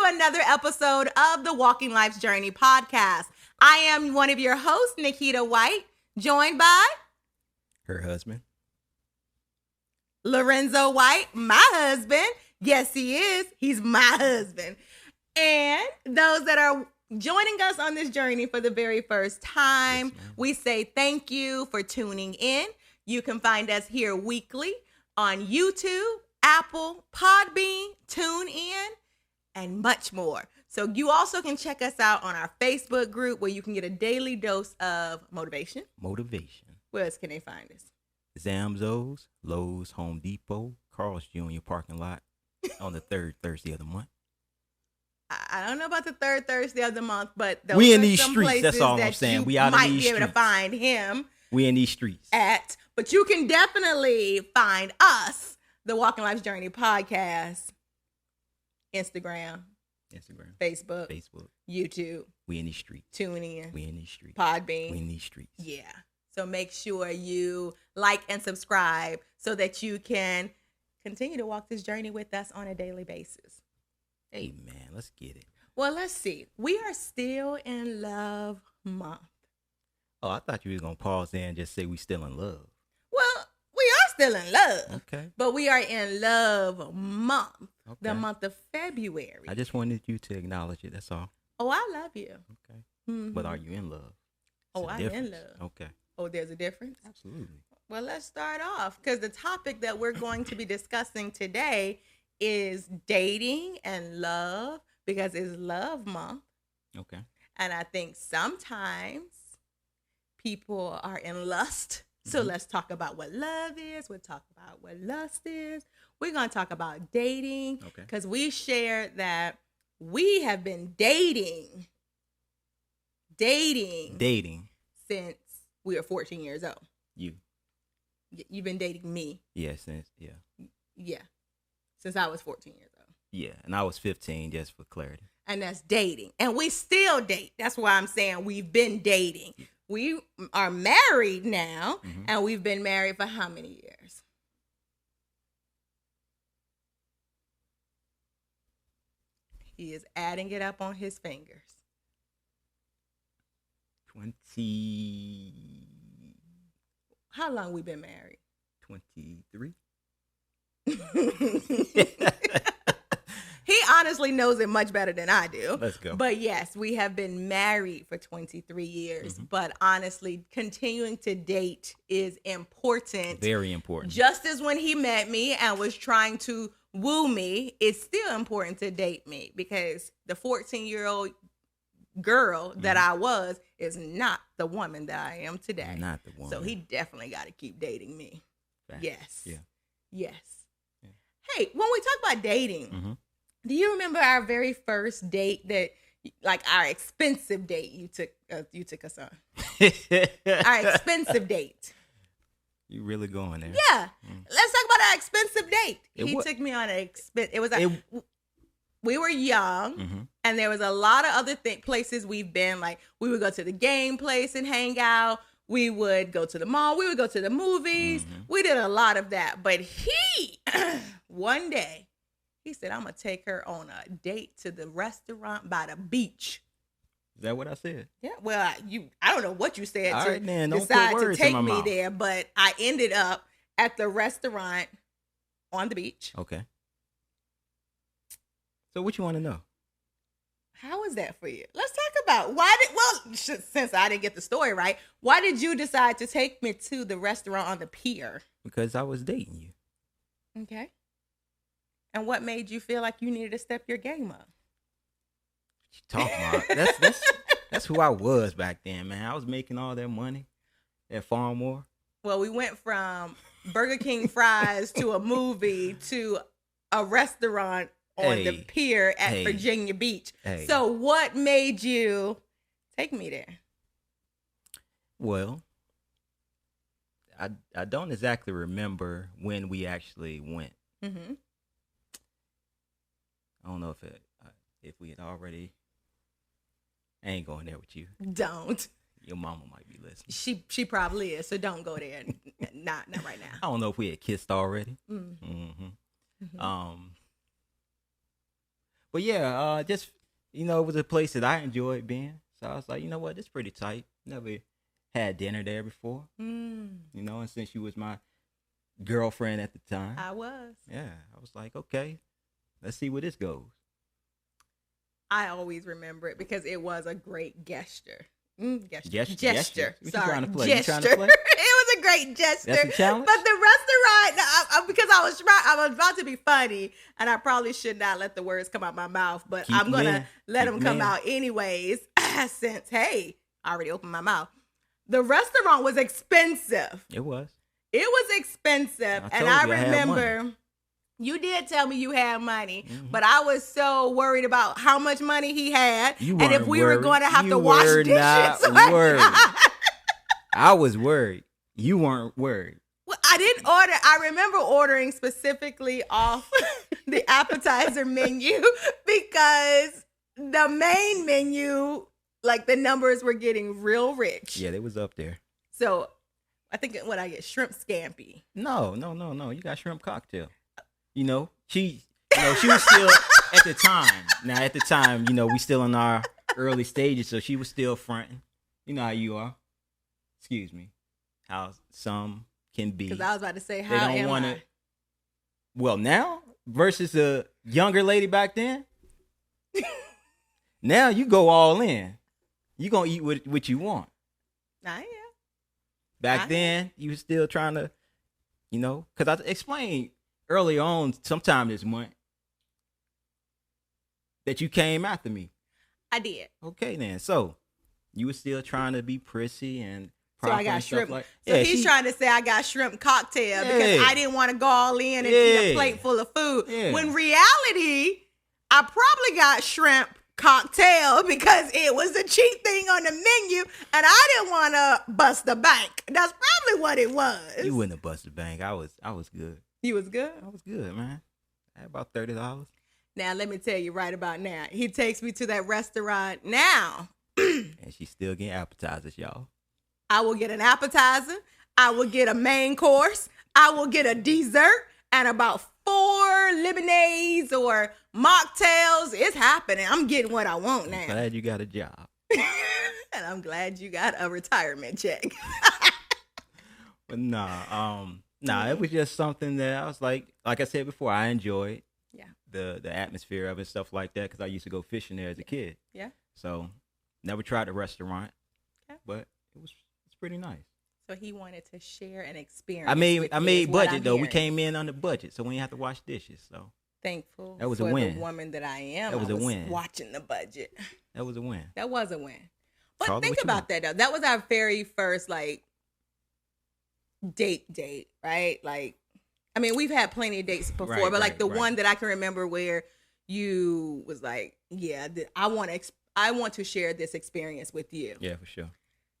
another episode of the Walking Life's Journey podcast. I am one of your hosts, Nikkita White, joined by her husband, Lorenzo White, my husband. Yes, he is. He's my husband. And those that are joining us on this journey for the very first time, yes, we say thank you for tuning in. You can find us here weekly on YouTube, Apple, Podbean, TuneIn, and much more. So you also can check us out on our Facebook group where you can get a daily dose of motivation. Where else can they find us? Zamzo's, Lowe's, Home Depot, Carl's Jr. parking lot on the third Thursday of the month. I don't know about the third Thursday of the month, but those we in are these some streets. That's all I'm saying. We out in these streets. Might be able to find him. We in these streets. But you can definitely find us, the Walking Life's Journey podcast, Instagram, Facebook, YouTube. We in these streets. TuneIn. We in these streets. Podbean. We in these streets. Yeah. So make sure you like and subscribe so that you can continue to walk this journey with us on a daily basis. Hey, man, let's get it. Well, let's see. We are still in love month. Oh, I thought you were going to pause there and just say we still in love. Well, we are still in love. Okay. But we are in love month. Okay. The month of February. I just wanted you to acknowledge it. That's all. Oh, I love you. Okay. Mm-hmm. But are you in love? I'm in love. Okay. Oh, there's a difference? Absolutely. Well, let's start off because the topic that we're going to be discussing today is dating and love because it's love month. Okay. And I think sometimes people are in lust. So let's talk about what love is. We'll talk about what lust is. We're going to talk about dating because we shared that we have been dating since we were 14 years old. You've been dating me. Yeah, since I was 14 years old. Yeah, and I was 15, just for clarity. And that's dating. And we still date. That's why I'm saying we've been dating. We are married now, and we've been married for how many years? He is adding it up on his fingers. 20. How long we been married? 23. He honestly knows it much better than I do. Let's go. But yes, we have been married for 23 years. But honestly, continuing to date is important. Very important. Just as when he met me and was trying to woo me, it's still important to date me because the 14-year-old girl that I was is not the woman that I am today. Not the woman. So he definitely got to keep dating me. Facts. Yes. Yeah. Yes. Yeah. Hey, when we talk about dating, do you remember our very first date like our expensive date you took us on? Our expensive date. You really going there? Yeah. Let's talk about our expensive date. He took me on we were young, and there was a lot of other places we've been. Like, we would go to the game place and hang out. We would go to the mall. We would go to the movies. We did a lot of that. But he, one day, he said, I'm going to take her on a date to the restaurant by the beach. Is that what I said? Yeah. Well, I don't know what you said All to right, man, don't decide put to words take in my me mouth. there. But I ended up at the restaurant on the beach. Okay. So what you want to know? How was that for you? Let's talk about since I didn't get the story right, why did you decide to take me to the restaurant on the pier? Because I was dating you. Okay. And what made you feel like you needed to step your game up? What you talking about? That's who I was back then, man. I was making all that money at Farmore. Well, we went from Burger King fries to a movie to a restaurant on the pier at Virginia Beach. So what made you take me there? Well, I don't exactly remember when we actually went. I don't know if we had already. I ain't going there with you. Don't. Your mama might be listening. She probably is, so don't go there. Not right now. I don't know if we had kissed already. But yeah, just it was a place that I enjoyed being. So I was like, you know what, it's pretty tight. Never had dinner there before. And since you was my girlfriend at the time, I was. Yeah, I was like, okay, let's see where this goes. I always remember it because it was a great gesture. Gesture. What Sorry, you trying to play? gesture. You trying to play? It was a great gesture. That's a challenge? But the restaurant, because I was about to be funny, and I probably should not let the words come out my mouth, but I'm going to let them come out anyways, since, hey, I already opened my mouth. The restaurant was expensive. It was. It was expensive, and I remember... You did tell me you had money, but I was so worried about how much money he had, and if we were going to have to wash dishes. I was worried. You weren't worried. Well, I didn't order. I remember ordering specifically off the appetizer menu because the main menu, like the numbers were getting real rich. Yeah, they was up there. So I think I get shrimp scampi. No. You got shrimp cocktail. She was still at the time. Now, at the time, we still in our early stages, so she was still fronting. You know how you are. Excuse me. How some can be. Because I was about to say, how they don't want to. Well, now versus a younger lady back then. Now you go all in. You gonna eat what you want. I am. Back then, you was still trying to, because I explained earlier on, sometime this month, that you came after me. I did. Okay, then. So you were still trying to be prissy and so I got shrimp. So he's trying to say I got shrimp cocktail because I didn't want to go all in and eat a plate full of food. Yeah. When reality, I probably got shrimp cocktail because it was a cheap thing on the menu and I didn't want to bust the bank. That's probably what it was. You wouldn't have busted the bank. I was good. You was good? I was good, man. I had about $30. Now, let me tell you right about now. He takes me to that restaurant now. And she's still getting appetizers, y'all. I will get an appetizer. I will get a main course. I will get a dessert and about 4 lemonades or mocktails. It's happening. I'm getting what I want now. I'm glad you got a job. And I'm glad you got a retirement check. But nah, it was just something that I was like I said before, I enjoyed the atmosphere of it, stuff like that, because I used to go fishing there as a kid. Yeah. So never tried the restaurant, but it's pretty nice. So he wanted to share an experience. I made budget though. We came in on the budget, so we didn't have to wash dishes. So thankful that was for a win. The woman that I am. That was a win. Watching the budget. That was a win. That was a win. But think about that though. That was our very first date, right? We've had plenty of dates before, but the one that I can remember where you was like, yeah, I want to share this experience with you. Yeah, for sure.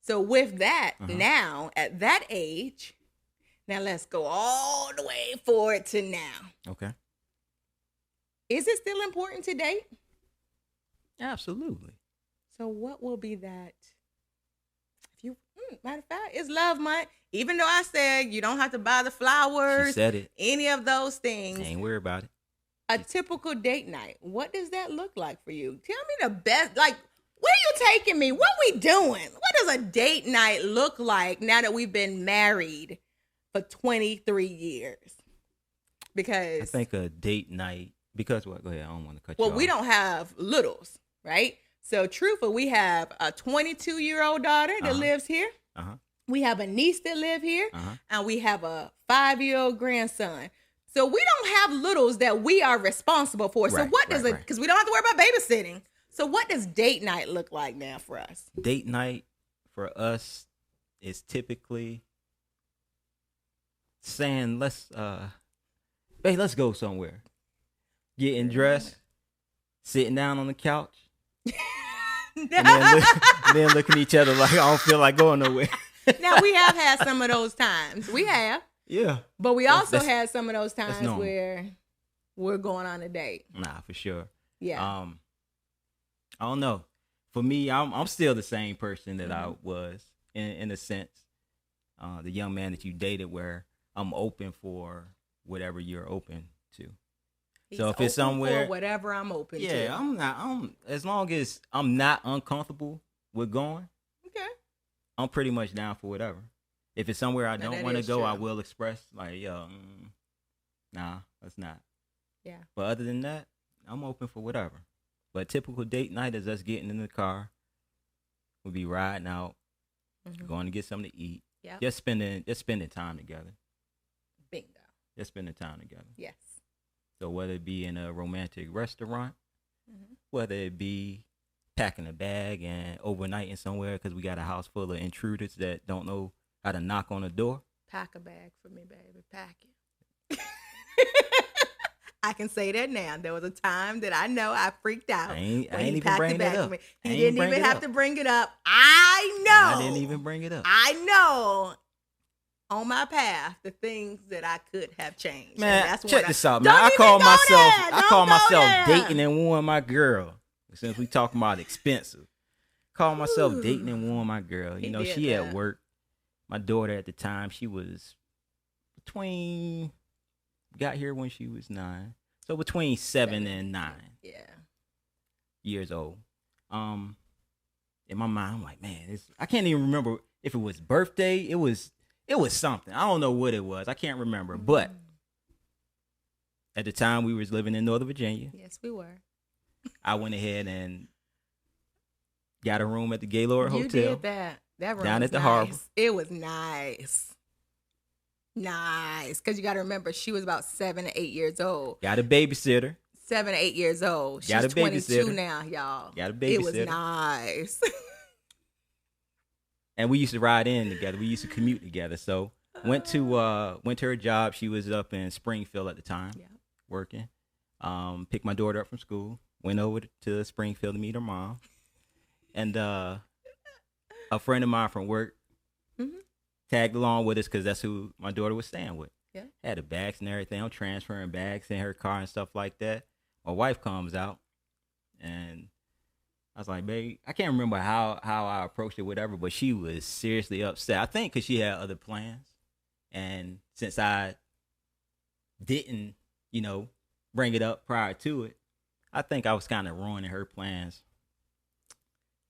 So with that, now at that age, now let's go all the way forward to now. Okay. Is it still important to date? Absolutely. So what will be that? Matter of fact, it's Love Month. Even though I said you don't have to buy the flowers, she said it. Any of those things. Ain't worried about it. A typical date night. What does that look like for you? Tell me the best. Where are you taking me? What we doing? What does a date night look like now that we've been married for 23 years? Because I think a date night. Because what? Go ahead. I don't want to cut you off. Well, we don't have littles, right? So, truthful, we have a 22-year-old daughter that lives here. We have a niece that live here, and we have a 5-year-old grandson. So we don't have littles that we are responsible for. So what does it? Because we don't have to worry about babysitting. So what does date night look like now for us? Date night for us is typically saying, let's go somewhere. Getting dressed, sitting down on the couch. And then looking at each other like, I don't feel like going nowhere. Now, we have had some of those times. We have. Yeah. But we also had some of those times where we're going on a date. Nah, for sure. Yeah. I don't know. For me, I'm still the same person that I was in a sense. The young man that you dated, where I'm open for whatever you're open to. So if it's somewhere, for whatever I'm open to. Yeah, I'm as long as I'm not uncomfortable with going. Okay. I'm pretty much down for whatever. If it's somewhere I don't want to go, true. I will express like, yo, nah, that's not. Yeah. But other than that, I'm open for whatever. But typical date night is us getting in the car. We'll be riding out, going to get something to eat. Yeah. Just spending time together. Bingo. Just spending time together. Yes. So whether it be in a romantic restaurant, whether it be packing a bag and overnighting somewhere because we got a house full of intruders that don't know how to knock on the door. Pack a bag for me, baby. Pack it. I can say that now. There was a time that I know I freaked out. I ain't even bringing it up. He didn't even have to bring it up. I know. I didn't even bring it up. I know. On my path, the things that I could have changed. Man, check this out, man. I call myself dating and wooing my girl. Since we talking about expensive, call myself dating and wooing my girl. You know, she at work. My daughter at the time, she was got here when she was 9, so between 7 and 9. Yeah. Years old. In my mind, I'm like, man, I can't even remember if it was birthday. It was something. I don't know what it was. I can't remember. But at the time, we was living in Northern Virginia. Yes, we were. I went ahead and got a room at the Gaylord Hotel. You did that. That room down was at the nice. harbor. It was nice. Nice. Because you got to remember, she was about 7 to 8 years old. Got a babysitter. 7 to 8 years old. She's Got a 22 babysitter. now, y'all. Got a babysitter. It was nice. And we used to ride in together. We used to commute together. So went to her job. She was up in Springfield at the time, working. Picked my daughter up from school. Went over to Springfield to meet her mom. And a friend of mine from work tagged along with us because that's who my daughter was staying with. Yeah. Had the bags and everything. I'm transferring bags in her car and stuff like that. My wife comes out, and I was like, babe, I can't remember how I approached it, whatever, but she was seriously upset. I think because she had other plans. And since I didn't, bring it up prior to it, I think I was kind of ruining her plans.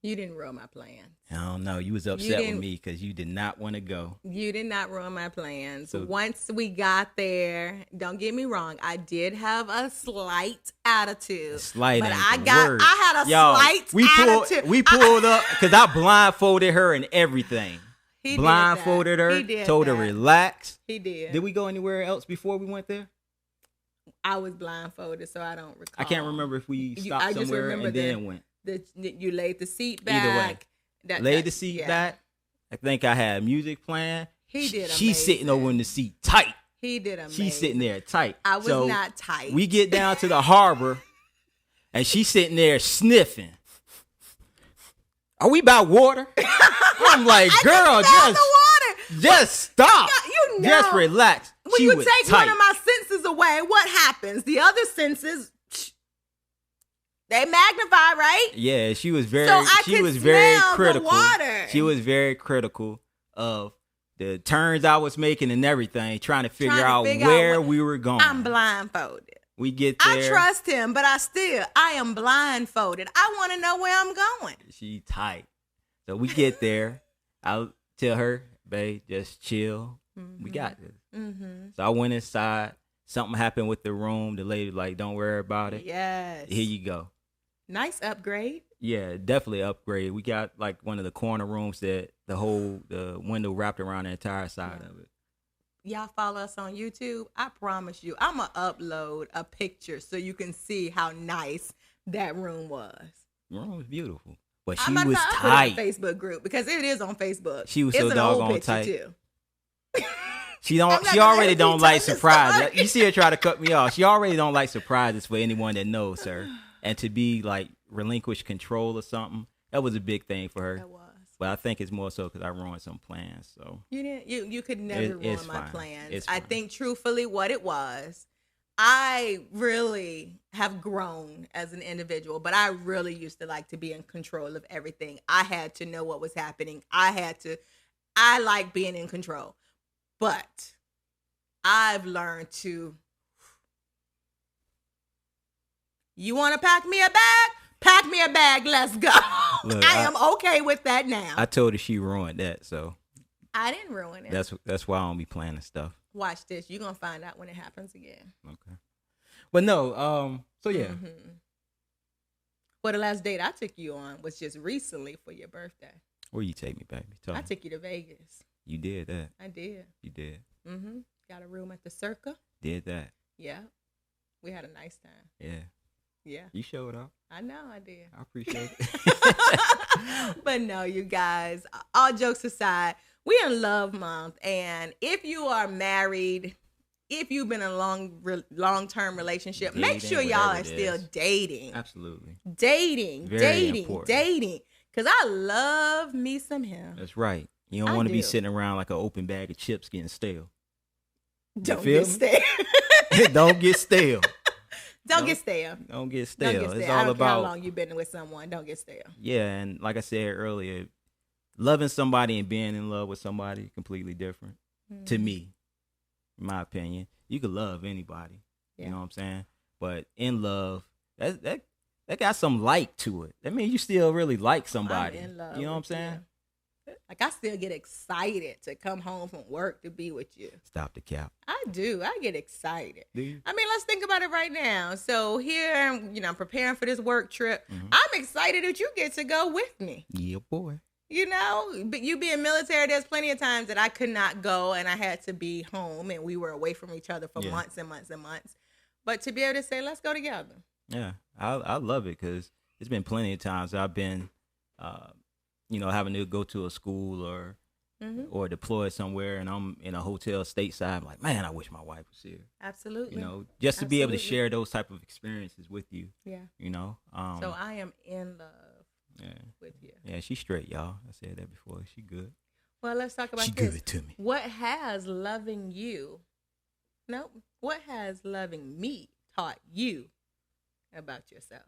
You didn't ruin my plans. I don't know. You was upset with me because you did not want to go. You did not ruin my plans. So, once we got there, don't get me wrong, I did have a slight attitude. Slight, but I had a slight attitude. We pulled up because I blindfolded her and everything. He blindfolded her, told her relax. He did. Did we go anywhere else before we went there? I was blindfolded, so I don't recall. I can't remember if we stopped somewhere and then went. You laid the seat back. Either way. Laid the seat back. I think I had music playing. He did amazing. She's sitting over in the seat tight. He did amazing. She's sitting there tight. I was not tight. We get down to the harbor, and she's sitting there sniffing. Are we by water? I'm like, girl, just stop. Just relax. When you take one of my senses away, what happens? The other senses, they magnify, right? Yeah, she was very critical. She was very critical of the turns I was making and everything, trying to figure out where we were going. I'm blindfolded. We get there. I trust him, but I am blindfolded. I want to know where I'm going. She tight. So we get there. I'll tell her, babe, just chill. We got this. So I went inside. Something happened with the room. The lady was like, don't worry about it. Yes. Here you go. Nice upgrade. Yeah, definitely upgrade. We got like one of the corner rooms that the window wrapped around the entire side of it. Y'all follow us on YouTube. I promise you, I'm going to upload a picture so you can see how nice that room was. The room was beautiful. But she was tight. Put it on Facebook group because it is on Facebook. She was so doggone tight. Too. She already don't like surprises. You see her try to cut me off. She already don't like surprises for anyone that knows her. And to be like relinquish control or something, that was a big thing for her. That was. But I think it's more so because I ruined some plans. So you could never ruin my plans. I think truthfully what it was, I really have grown as an individual, but I really used to like to be in control of everything. I had to know what was happening. I like being in control. But I've learned to You want to pack me a bag? Pack me a bag. Let's go. Look, I am okay with that now. I told her she ruined that, so I didn't ruin it. that's why I don't be planning stuff. Watch this. You're gonna find out when it happens again. Okay. But no, so yeah. Mm-hmm. Well, the last date I took you on was just recently for your birthday. Where you take me, baby? I took you to Vegas. You did that. I did. You did. Mm-hmm. Got a room at the Circa. Did that. Yeah. We had a nice time. Yeah. Yeah. You showed up. I know I did. I appreciate it. But no, you guys, all jokes aside, we in love month. And if you are married, if you've been in a long-term relationship, Dating, make sure y'all are it still is. dating. Absolutely. Dating. Very important. Dating. Because I love me some him. That's right. You don't want to be sitting around like an open bag of chips getting stale. Don't feel get me? stale. Don't get stale. Don't get stale. Don't get stale. Don't get stale. It's I all don't care how about long you've been with someone. Don't get stale. yeah, and like I said earlier, loving somebody and being in love with somebody completely different to me, in my opinion. You could love anybody, you know what I'm saying? But in love, that got some like to it. That means you still really like somebody. I'm in love. You know what I'm saying? You. Like I still get excited to come home from work to be with you. Stop the cap. I do. I get excited. Do you? I mean, let's think about it right now. So here, you know, I'm preparing for this work trip. I'm excited that you get to go with me. Yeah, boy. You know, but you being military, there's plenty of times that I could not go and I had to be home and we were away from each other for months and months and months. But to be able to say, let's go together. Yeah, I love it because there's been plenty of times I've been, you know, having to go to a school or deploy somewhere and I'm in a hotel stateside. I'm like, man, I wish my wife was here. Absolutely. You know, just to be able to share those type of experiences with you. Yeah. You know. So I am in love. Yeah. With you. Yeah, she's straight, y'all. I said that before. She good. Well, let's talk about she this. Good to me. What has loving you? No, what has loving me taught you about yourself?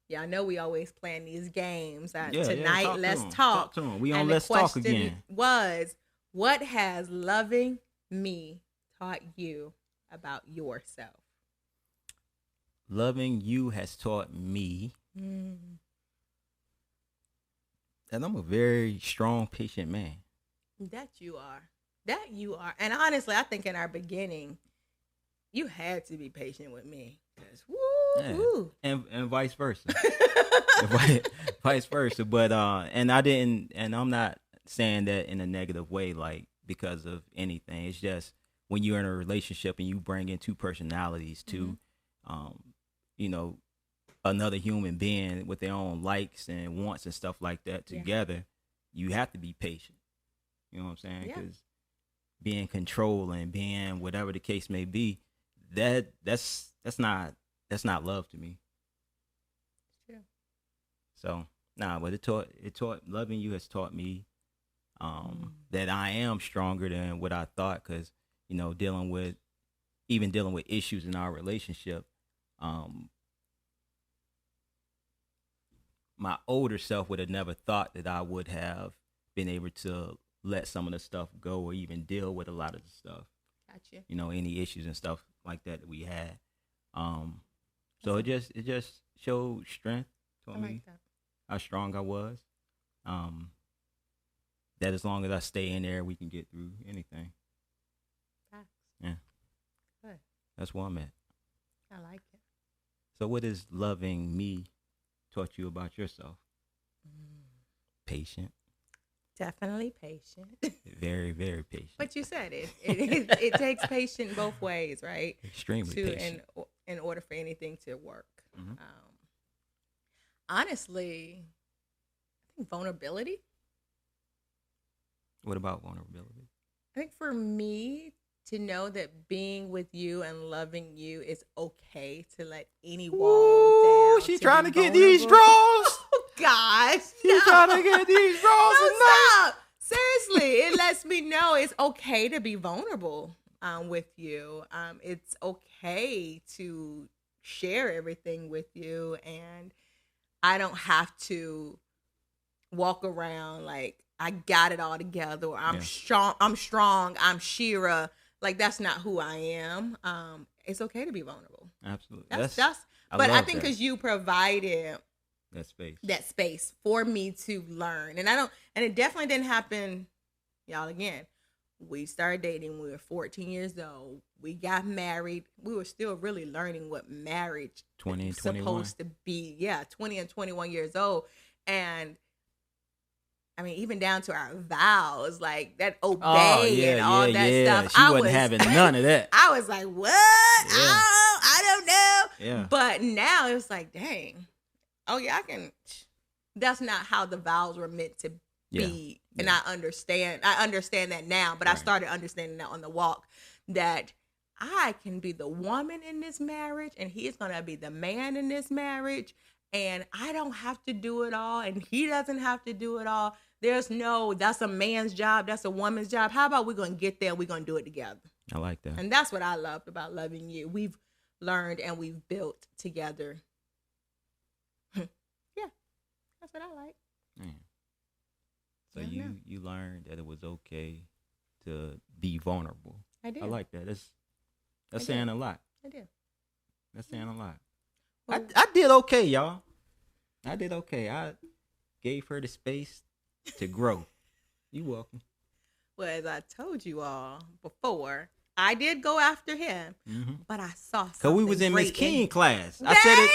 Yeah, I know we always playing these games. Tonight, let's talk. Talk to 'em. We on Let's Talk again. Was what has loving me taught you about yourself? Loving you has taught me. And I'm a very strong, patient man. That you are. And honestly, I think in our beginning, you had to be patient with me. Woo. And vice versa. Vice versa. But and I'm not saying that in a negative way, like because of anything. It's just when you're in a relationship and you bring in two personalities to you know, another human being with their own likes and wants and stuff like that together, you have to be patient. You know what I'm saying? Because being controlling, being whatever the case may be, that's not love to me. Yeah. So but it taught loving you has taught me that I am stronger than what I thought. Because you know, dealing with issues in our relationship. My older self would have never thought that I would have been able to let some of the stuff go or even deal with a lot of the stuff. Gotcha. You know, any issues and stuff like that we had. So it just showed strength to me, how strong I was. That as long as I stay in there, we can get through anything. Facts. Yeah. Good. That's where I'm at. I like it. So what is loving me taught you about yourself? Patient. Definitely patient. Very, very patient. But you said it takes patience both ways, right? Extremely patient. In order for anything to work. Honestly, I think vulnerability. What about vulnerability? I think for me to know that being with you and loving you is okay to let any wall down. She's trying to get these draws. Oh gosh. She's trying to get these draws. No, stop. Seriously, it lets me know it's okay to be vulnerable with you. It's okay to share everything with you, and I don't have to walk around like I got it all together, or I'm strong, I'm Shira. Like, that's not who I am. It's okay to be vulnerable. Absolutely. That's But I love think that. because you provided that space for me to learn. And it definitely didn't happen, y'all, again. We started dating when we were 14 years old. We got married. We were still really learning what marriage 20 and is 21. supposed to be. Yeah, 20 and 21 years old. And I mean, even down to our vows, like that obey and all that stuff. She wasn't having none of that. I was like, what? Yeah. Oh, I don't know. Yeah. But now it's like, dang. Oh, yeah, I can. That's not how the vows were meant to be. Yeah. And I understand that now, but right. I started understanding that on the walk, that I can be the woman in this marriage and he's going to be the man in this marriage. And I don't have to do it all. And he doesn't have to do it all. There's no, that's a man's job. That's a woman's job. How about we're going to get there? We're going to do it together. I like that. And that's what I loved about loving you. We've learned and we've built together. Yeah, that's what I like. Man. So you learned that it was okay to be vulnerable. I did. I like that. That's saying a lot. I did. That's saying a lot. Well, I did okay, y'all. I did okay. I gave her the space to grow. You welcome. Well, as I told you all before, I did go after him, but I saw something. Cause we was in Miss King class. I said it.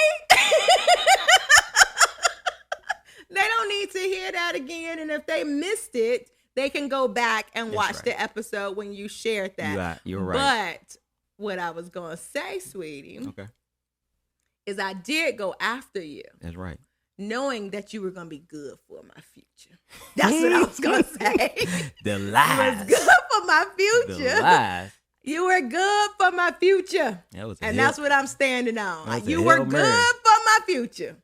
They don't need to hear that again, and if they missed it, they can go back and watch the episode when you shared that. You're right. But what I was gonna say, sweetie, okay, is I did go after you. That's right. Knowing that you were going to be good for my future. That's what I was going to say. The lies. You were good for my future. The lies. You were good for my future. That's what I'm standing on. You were good for my future.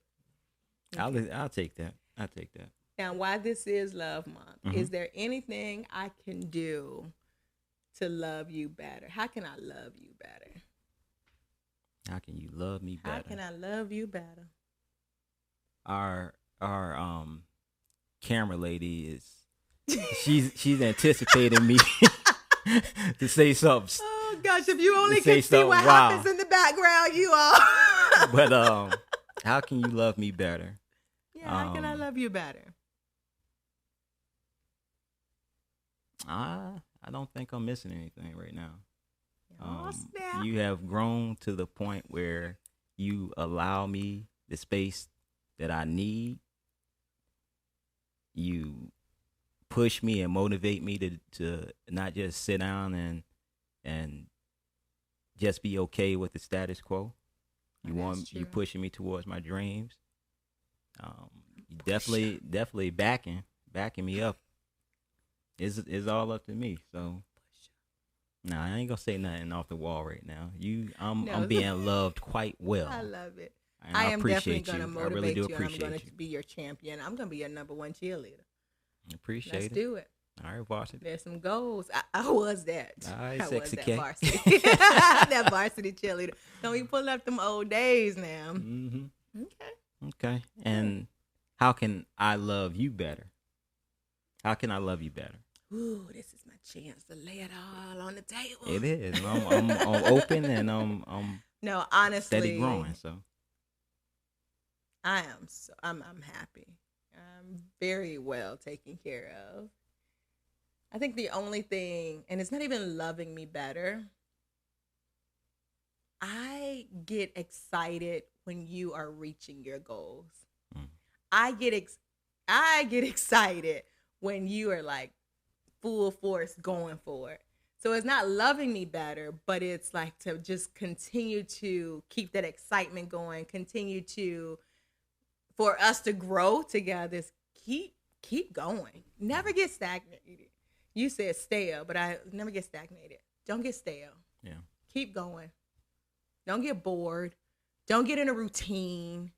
I'll take that. Now, why this is Love Month, is there anything I can do to love you better? How can I love you better? How can you love me better? How can I love you better? Our camera lady is she's anticipating me to say something. Oh gosh, if you only could see what happens in the background, you all. But how can you love me better? Yeah, how can I love you better? I don't think I'm missing anything right now. Snap. You have grown to the point where you allow me the space that I need. You push me and motivate me to not just sit down and just be okay with the status quo. You pushing me towards my dreams. Definitely backing me up. Is all up to me. So nah, I ain't gonna say nothing off the wall right now. I'm being loved quite well. I love it. And I am definitely going to I motivate really do you, appreciate and I'm going to be your champion. I'm going to be your number one cheerleader. Appreciate Let's it. do it. All right, varsity. There's some goals. I was that. All right, I sexy was K. that varsity. That varsity cheerleader. Don't be pulling up them old days now. Mm-hmm. Okay. And how can I love you better? How can I love you better? Ooh, this is my chance to lay it all on the table. It is. I'm open and I'm no, honestly, steady growing. So I'm happy. I'm very well taken care of. I think the only thing, and it's not even loving me better, I get excited when you are reaching your goals. I get excited when you are like full force going for it. So it's not loving me better, but it's like to just continue to keep that excitement going, for us to grow together. Keep going. Never get stagnated. You said stale, but I never get stagnated. Don't get stale. Yeah. Keep going. Don't get bored. Don't get in a routine.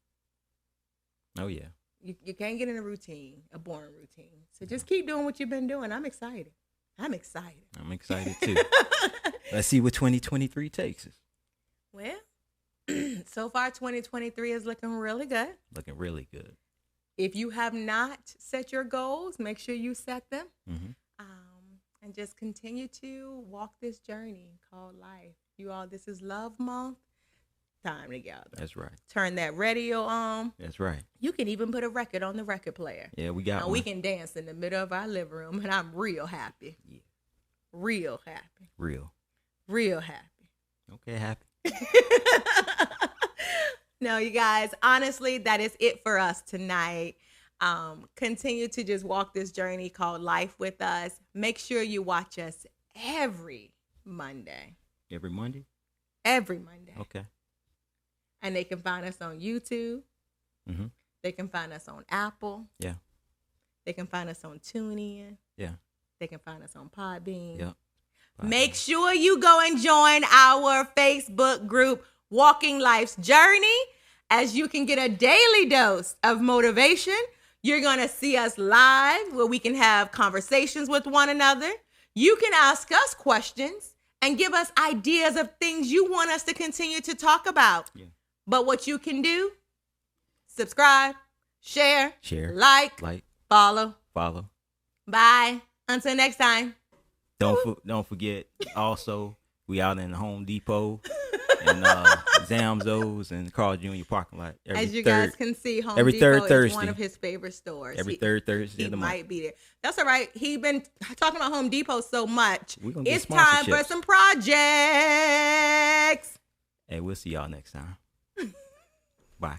Oh yeah. You can't get in a routine, a boring routine. So just keep doing what you've been doing. I'm excited too. Let's see what 2023 takes us. Well, so far 2023 is looking really good. Looking really good. If you have not set your goals, make sure you set them. And just continue to walk this journey called life. You all, this is Love Month. time together. That's right. Turn that radio on. That's right. You can even put a record on the record player. Yeah, we got one. We can dance in the middle of our living room, and I'm real happy. Yeah. Real happy. Real happy. Okay, happy. No, you guys, honestly, that is it for us tonight. Continue to just walk this journey called life with us. Make sure you watch us every Monday. Every Monday? Every Monday. Okay. And they can find us on YouTube. Mm-hmm. They can find us on Apple. Yeah. They can find us on TuneIn. Yeah. They can find us on Podbean. Yeah. Make sure you go and join our Facebook group, Walking Life's Journey, as you can get a daily dose of motivation. You're going to see us live where we can have conversations with one another. You can ask us questions and give us ideas of things you want us to continue to talk about. Yeah. But what you can do, subscribe, share, like, follow. Bye. Until next time. Don't forget, also, we out in the Home Depot and Zamzo's and Carl Jr. parking lot. As you guys can see, Home Depot is one of his favorite stores. Every third Thursday he of the month. Might be there. That's all right. He been talking about Home Depot so much. It's time for some projects. Hey, we'll see y'all next time. Bye.